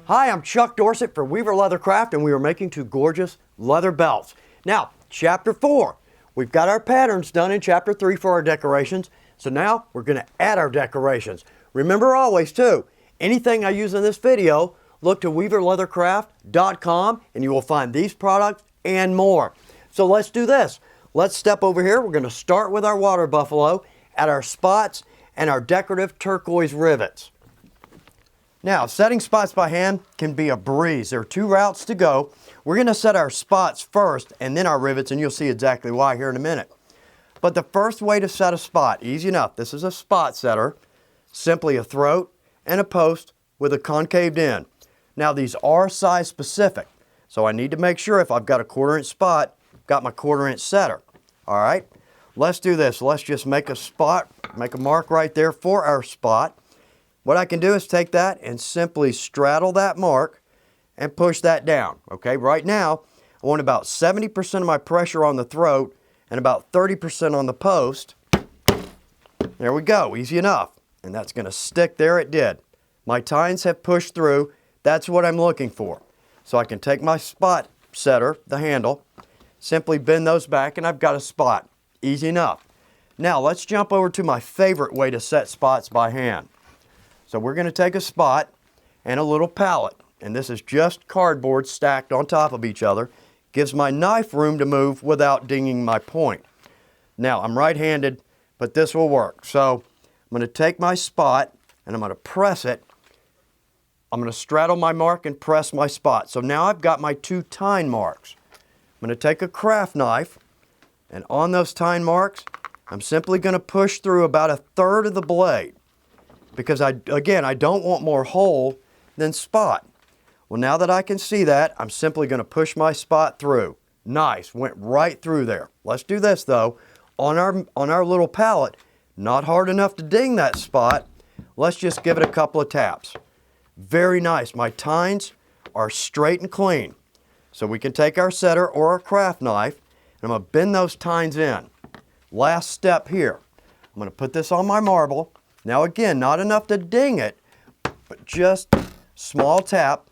Hi, I'm Chuck Dorsett for Weaver Leathercraft, and we are making two gorgeous leather belts. Now, Chapter 4. We've got our patterns done in Chapter 3 for our decorations, so now we're going to add our decorations. Remember always, too, anything I use in this video, look to weaverleathercraft.com and you will find these products and more. So let's do this. Let's step over here. We're going to start with our water buffalo, add our spots, and our decorative turquoise rivets. Now, setting spots by hand can be a breeze. There are two routes to go. We're going to set our spots first and then our rivets, and you'll see exactly why here in a minute. But the first way to set a spot, easy enough. This is a spot setter, simply a throat and a post with a concaved end. Now, these are size specific, so I need to make sure if I've got a 1/4-inch spot, got my 1/4-inch setter. All right, let's do this. Let's just make a spot, make a mark right there for our spot. What I can do is take that and simply straddle that mark and push that down. Okay, right now I want about 70% of my pressure on the throat and about 30% on the post. There we go, easy enough. And that's going to stick there. It did. My tines have pushed through. That's what I'm looking for. So I can take my spot setter, the handle, simply bend those back and I've got a spot. Easy enough. Now let's jump over to my favorite way to set spots by hand. So we're going to take a spot and a little pallet, and this is just cardboard stacked on top of each other. Gives my knife room to move without dinging my point. Now I'm right-handed, but this will work. So I'm going to take my spot and I'm going to press it. I'm going to straddle my mark and press my spot. So now I've got my two tine marks. I'm going to take a craft knife, and on those tine marks, I'm simply going to push through about 1/3 of the blade. Because I don't want more hole than spot. Well, now that I can see that, I'm simply going to push my spot through. Nice, went right through there. Let's do this though. On our little pallet, not hard enough to ding that spot. Let's just give it a couple of taps. Very nice. My tines are straight and clean. So we can take our setter or our craft knife, and I'm going to bend those tines in. Last step here. I'm going to put this on my marble. Now again, not enough to ding it, but just small tap.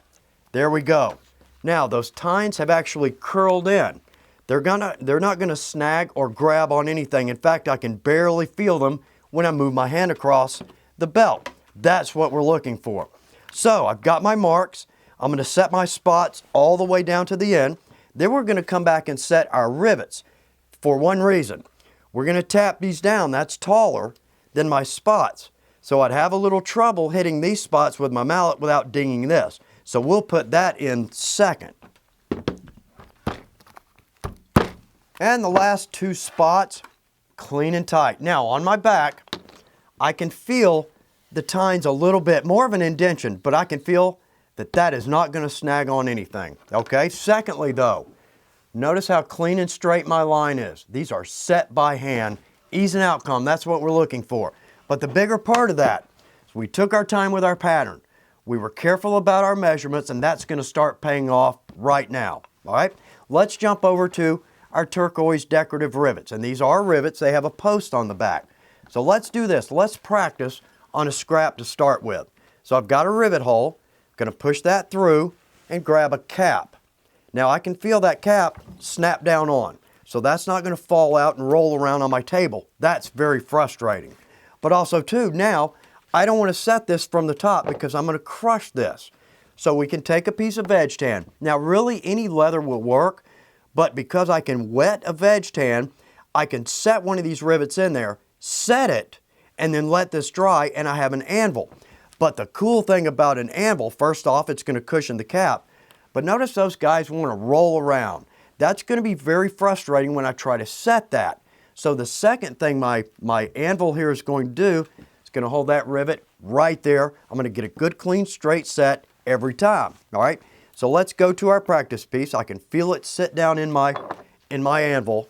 There we go. Now those tines have actually curled in. They're not gonna snag or grab on anything. In fact, I can barely feel them when I move my hand across the belt. That's what we're looking for. So I've got my marks. I'm gonna set my spots all the way down to the end. Then we're gonna come back and set our rivets for one reason. We're gonna tap these down. That's taller than my spots. So I'd have a little trouble hitting these spots with my mallet without dinging this. So we'll put that in second. And the last two spots, clean and tight. Now on my back, I can feel the tines a little bit, more of an indentation, but I can feel that that is not going to snag on anything. Okay, secondly though, notice how clean and straight my line is. These are set by hand. Ease and outcome, that's what we're looking for. But the bigger part of that is we took our time with our pattern. We were careful about our measurements, and that's going to start paying off right now. All right, let's jump over to our turquoise decorative rivets. And these are rivets, they have a post on the back. So let's do this. Let's practice on a scrap to start with. So I've got a rivet hole, going to push that through and grab a cap. Now I can feel that cap snap down on. So that's not going to fall out and roll around on my table. That's very frustrating. But also too, now I don't want to set this from the top because I'm going to crush this. So we can take a piece of veg tan. Now really any leather will work, but because I can wet a veg tan, I can set one of these rivets in there, set it, and then let this dry, and I have an anvil. But the cool thing about an anvil, first off, it's going to cushion the cap. But notice those guys want to roll around. That's going to be very frustrating when I try to set that. So the second thing my anvil here is going to do is going to hold that rivet right there. I'm going to get a good clean straight set every time. All right. So let's go to our practice piece. I can feel it sit down in my anvil.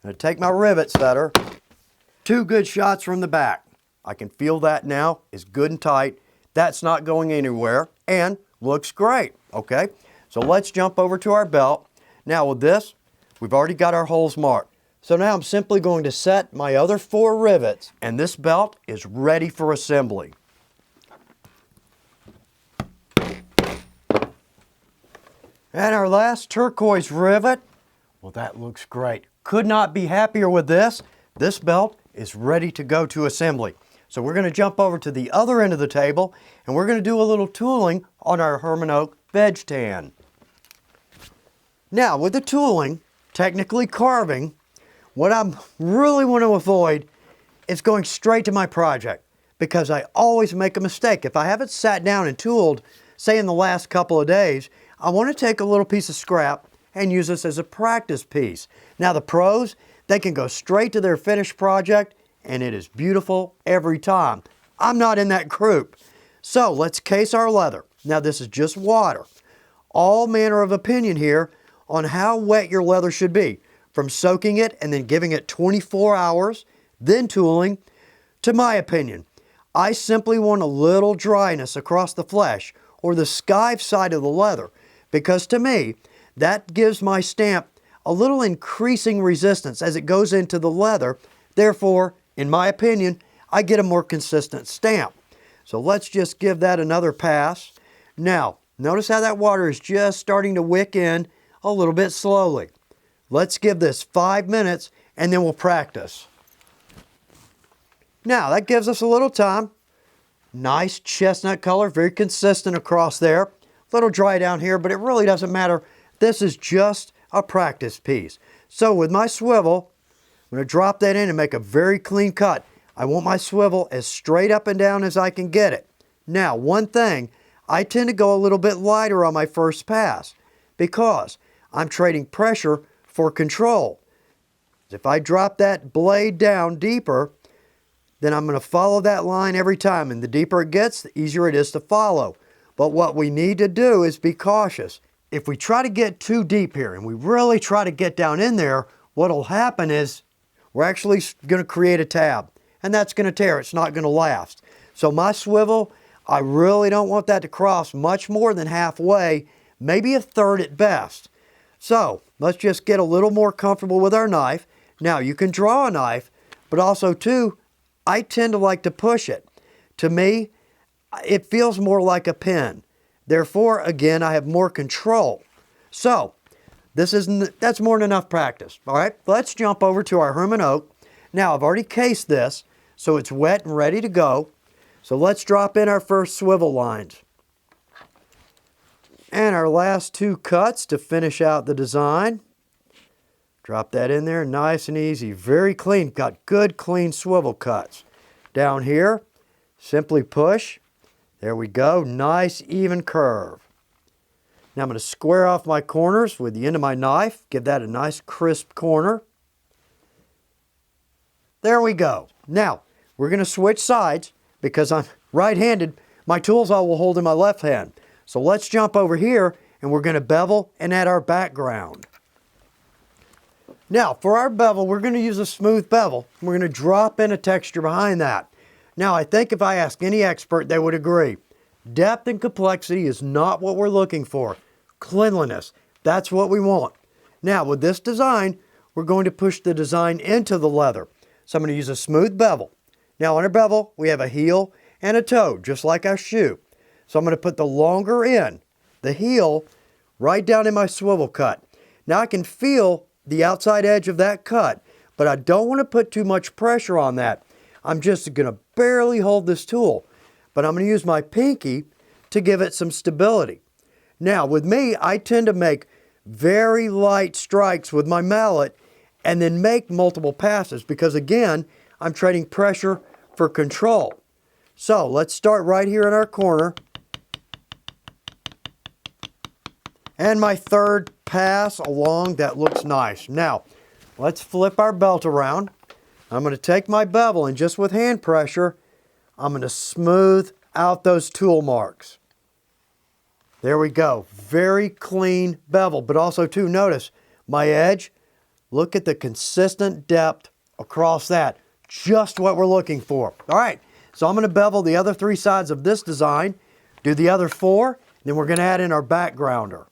I'm going to take my rivet setter. Two good shots from the back. I can feel that now. It's good and tight. That's not going anywhere and looks great. Okay. So let's jump over to our belt. Now with this, we've already got our holes marked. So now I'm simply going to set my other 4 rivets, and this belt is ready for assembly. And our last turquoise rivet. Well, that looks great. Could not be happier with this. This belt is ready to go to assembly. So we're going to jump over to the other end of the table and we're going to do a little tooling on our Herman Oak veg tan. Now with the tooling, technically carving, what I really want to avoid is going straight to my project because I always make a mistake. If I haven't sat down and tooled, say in the last couple of days, I want to take a little piece of scrap and use this as a practice piece. Now the pros, they can go straight to their finished project and it is beautiful every time. I'm not in that group. So let's case our leather. Now this is just water. All manner of opinion here on how wet your leather should be, from soaking it and then giving it 24 hours, then tooling, to my opinion. I simply want a little dryness across the flesh or the skive side of the leather because to me, that gives my stamp a little increasing resistance as it goes into the leather. Therefore, in my opinion, I get a more consistent stamp. So let's just give that another pass. Now, notice how that water is just starting to wick in a little bit slowly. Let's give this 5 minutes and then we'll practice. Now, that gives us a little time. Nice chestnut color, very consistent across there. A little dry down here, but it really doesn't matter. This is just a practice piece. So with my swivel, I'm going to drop that in and make a very clean cut. I want my swivel as straight up and down as I can get it. Now, one thing, I tend to go a little bit lighter on my first pass because I'm trading pressure for control. If I drop that blade down deeper, then I'm going to follow that line every time. And the deeper it gets, the easier it is to follow. But what we need to do is be cautious. If we try to get too deep here and we really try to get down in there, what will happen is we're actually going to create a tab. And that's going to tear. It's not going to last. So my swivel, I really don't want that to cross much more than halfway, maybe a third at best. So let's just get a little more comfortable with our knife. Now you can draw a knife, but also too, I tend to like to push it. To me, it feels more like a pen. Therefore, again, I have more control. So that's more than enough practice. All right, let's jump over to our Herman Oak. Now I've already cased this, so it's wet and ready to go. So let's drop in our first swivel lines. And our last 2 cuts to finish out the design. Drop that in there, nice and easy, very clean. Got good clean swivel cuts. Down here, simply push. There we go, nice even curve. Now I'm going to square off my corners with the end of my knife, give that a nice crisp corner. There we go. Now, we're going to switch sides because I'm right-handed. My tools I will hold in my left hand. So let's jump over here and we're going to bevel and add our background. Now, for our bevel, we're going to use a smooth bevel. We're going to drop in a texture behind that. Now, I think if I ask any expert, they would agree. Depth and complexity is not what we're looking for. Cleanliness, that's what we want. Now, with this design, we're going to push the design into the leather. So I'm going to use a smooth bevel. Now, on our bevel, we have a heel and a toe, just like our shoe. So I'm going to put the longer end, the heel, right down in my swivel cut. Now, I can feel the outside edge of that cut, but I don't want to put too much pressure on that. I'm just going to barely hold this tool, but I'm going to use my pinky to give it some stability. Now with me, I tend to make very light strikes with my mallet and then make multiple passes because again, I'm trading pressure for control. So let's start right here in our corner. And my third pass along, that looks nice. Now, let's flip our belt around. I'm going to take my bevel and just with hand pressure, I'm going to smooth out those tool marks. There we go. Very clean bevel, but also too, notice my edge. Look at the consistent depth across that. Just what we're looking for. All right, so I'm going to bevel the other 3 sides of this design, do the other 4, then we're going to add in our backgrounder.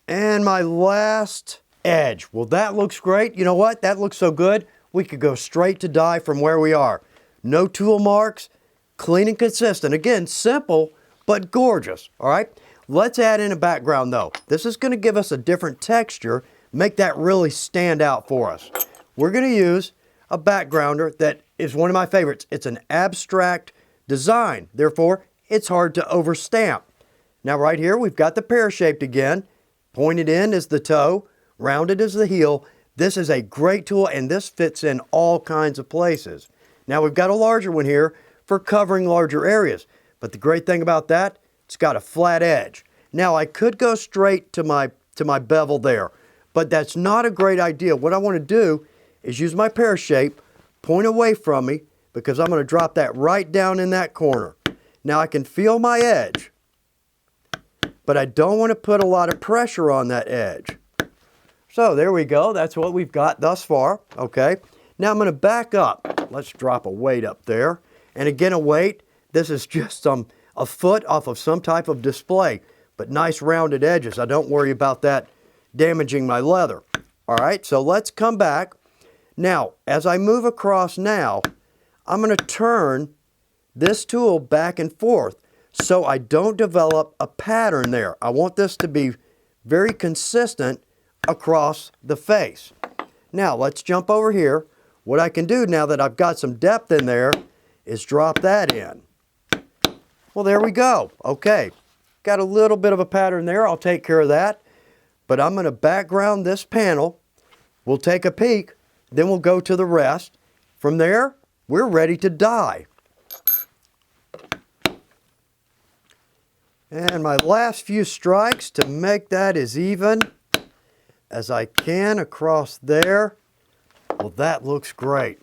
And my last edge. Well, that looks great. You know what? That looks so good. We could go straight to die from where we are. No tool marks, clean and consistent. Again, simple, but gorgeous. All right, Let's add in a background though. This is going to give us a different texture, make that really stand out for us. We're going to use a backgrounder that is one of my favorites. It's an abstract design, therefore it's hard to overstamp. Now right here we've got the pear-shaped again. Pointed in is the toe, rounded is the heel. This is a great tool and this fits in all kinds of places. Now we've got a larger one here for covering larger areas. But the great thing about that, it's got a flat edge. Now I could go straight to my bevel there, but that's not a great idea. What I want to do is use my pear shape, point away from me, because I'm going to drop that right down in that corner. Now I can feel my edge, but I don't want to put a lot of pressure on that edge. So there we go. That's what we've got thus far. Okay. Now I'm going to back up. Let's drop a weight up there. And again, a weight. This is just a foot off of some type of display, but nice rounded edges. I don't worry about that damaging my leather. All right. So let's come back. Now, as I move across now, I'm going to turn this tool back and forth so I don't develop a pattern there. I want this to be very consistent across the face. Now let's jump over here. What I can do now that I've got some depth in there is drop that in. Well, there we go. Okay, got a little bit of a pattern there. I'll take care of that. But I'm going to background this panel. We'll take a peek, then we'll go to the rest. From there, we're ready to dye. And my last few strikes to make that as even as I can across there. Well, that looks great.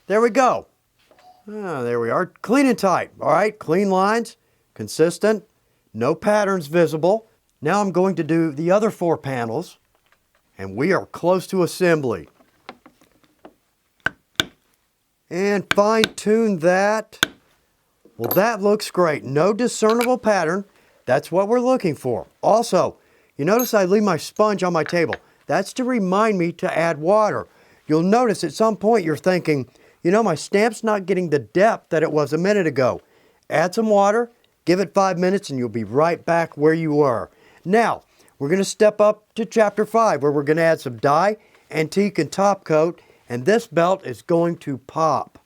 There we go. There we are. Clean and tight. All right, clean lines, consistent, no patterns visible. Now I'm going to do the other 4 panels, and we are close to assembly. And fine-tune that. Well, that looks great. No discernible pattern. That's what we're looking for. Also, you notice I leave my sponge on my table. That's to remind me to add water. You'll notice at some point you're thinking, you know, my stamp's not getting the depth that it was a minute ago. Add some water, give it 5 minutes, and you'll be right back where you were. Now, we're going to step up to chapter 5, where we're going to add some dye, antique, and top coat, and this belt is going to pop.